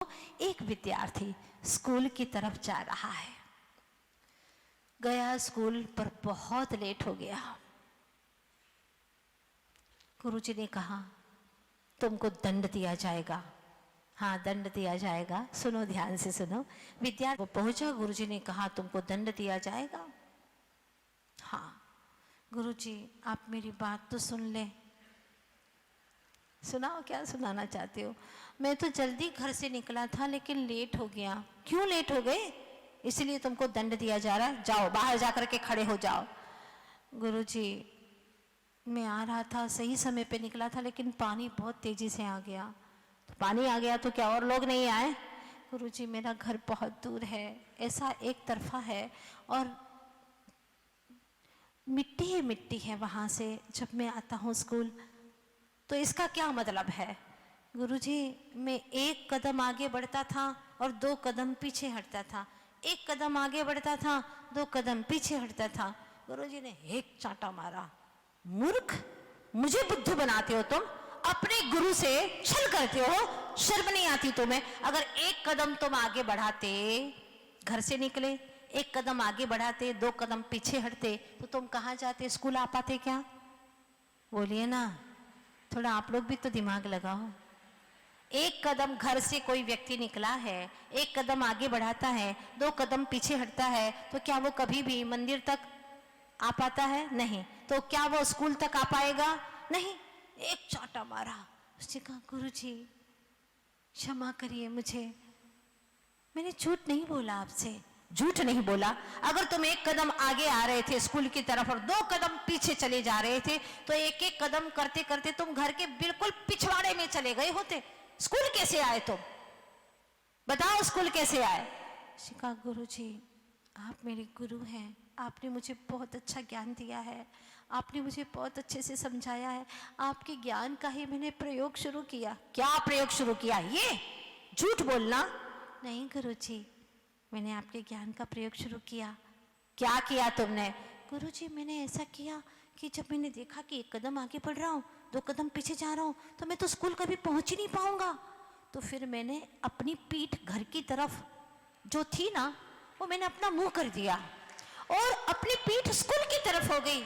एक विद्यार्थी स्कूल की तरफ जा रहा है। गया स्कूल पर बहुत लेट हो गया। गुरुजी ने कहा तुमको दंड दिया जाएगा। हाँ, दंड दिया जाएगा। सुनो, ध्यान से सुनो। विद्यार्थी पहुंचा, गुरुजी ने कहा तुमको दंड दिया जाएगा। हाँ गुरुजी, आप मेरी बात तो सुन लें। सुनाओ, क्या सुनाना चाहते हो? मैं तो जल्दी घर से निकला था लेकिन लेट हो गया। क्यों लेट हो गए? इसलिए तुमको दंड दिया जा रहा है। जाओ, बाहर जाकर के खड़े हो जाओ। गुरुजी, मैं आ रहा था, सही समय पे निकला था, लेकिन पानी बहुत तेजी से आ गया। तो पानी आ गया तो क्या और लोग नहीं आए? गुरुजी, मेरा घर बहुत दूर है, ऐसा एक तरफा है और मिट्टी ही मिट्टी है वहाँ से जब मैं आता हूँ स्कूल। तो इसका क्या मतलब है? गुरुजी, मैं एक कदम आगे बढ़ता था और 2 कदम पीछे हटता था, एक कदम आगे बढ़ता था, 2 कदम पीछे हटता था। गुरुजी ने एक चांटा मारा। मूर्ख, मुझे बुद्धू बनाते हो तुम? अपने गुरु से छल करते हो? शर्म नहीं आती तुम्हें? अगर एक कदम तुम आगे बढ़ाते, घर से निकले, एक कदम आगे बढ़ाते, 2 कदम पीछे हटते, तो तुम कहाँ जाते? स्कूल आ पाते क्या? बोलिए ना, थोड़ा आप लोग भी तो दिमाग लगाओ। एक कदम घर से कोई व्यक्ति निकला है, एक कदम आगे बढ़ाता है, 2 कदम पीछे हटता है, तो क्या वो कभी भी मंदिर तक आ पाता है? नहीं। तो क्या वो स्कूल तक आ पाएगा? नहीं। एक चांटा मारा। उसने कहा गुरुजी क्षमा करिए मुझे, मैंने झूठ नहीं बोला आपसे। झूठ नहीं बोला? अगर तुम एक कदम आगे आ रहे थे स्कूल की तरफ और 2 कदम पीछे चले जा रहे थे, तो एक एक कदम करते करते तुम घर के बिल्कुल पिछवाड़े में चले गए होते। स्कूल कैसे आए तुम? बताओ, स्कूल कैसे आए? कहा गुरुजी, आप मेरे गुरु हैं, आपने मुझे बहुत अच्छा ज्ञान दिया है, आपने मुझे बहुत अच्छे से समझाया है, आपके ज्ञान का ही मैंने प्रयोग शुरू किया। क्या प्रयोग शुरू किया? ये झूठ बोलना। नहीं गुरुजी, मैंने आपके ज्ञान का प्रयोग शुरू किया। क्या किया तुमने? गुरुजी, मैंने ऐसा किया कि जब मैंने देखा कि 1 कदम आगे बढ़ रहा हूँ, 2 कदम पीछे जा रहा हूँ, तो मैं तो स्कूल कभी पहुँच ही नहीं पाऊंगा। तो फिर मैंने अपनी पीठ घर की तरफ जो थी ना, वो मैंने अपना मुंह कर दिया और अपनी पीठ स्कूल की तरफ हो गई।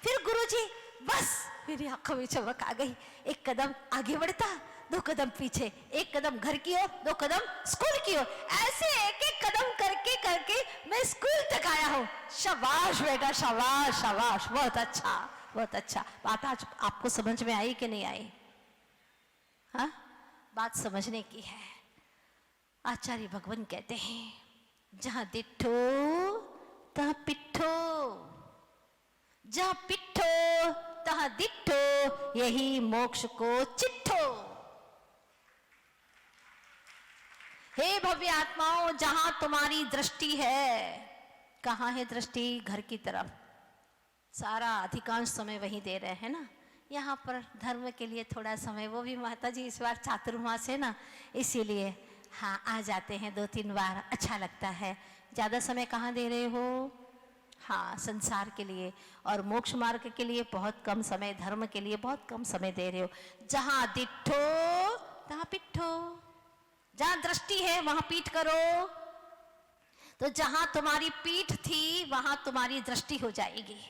फिर गुरुजी, बस मेरी आंखों में चमक आ गई। 1 कदम आगे बढ़ता, 2 कदम पीछे, 1 कदम घर की ओर, 2 कदम स्कूल की ओर, ऐसे एक-एक कदम करके करके मैं स्कूल तक आया हूँ। शाबाश बेटा, शाबाश शाबाश, बहुत अच्छा बहुत अच्छा। बात आज आपको समझ में आई कि नहीं आई? हाँ, बात समझने की है। आचार्य भगवान कहते हैं, जहां दिठो तहां पिठो, जहां पिठो तहां दिठो, यही मोक्ष को चिट्ठो। हे भव्य आत्माओं, जहां तुम्हारी दृष्टि है, कहां है दृष्टि? घर की तरफ। सारा अधिकांश समय वही दे रहे हैं ना। यहाँ पर धर्म के लिए थोड़ा समय, वो भी माता जी इस बार चातुर्मास है ना, इसीलिए हाँ आ जाते हैं 2-3 बार, अच्छा लगता है। ज़्यादा समय कहाँ दे रहे हो? हाँ, संसार के लिए और मोक्ष मार्ग के लिए बहुत कम समय, धर्म के लिए बहुत कम समय दे रहे हो। जहाँ दिठो तहाँ पिठो, जहाँ दृष्टि है वहाँ पीठ करो। तो जहाँ तुम्हारी पीठ थी वहाँ तुम्हारी दृष्टि हो जाएगी।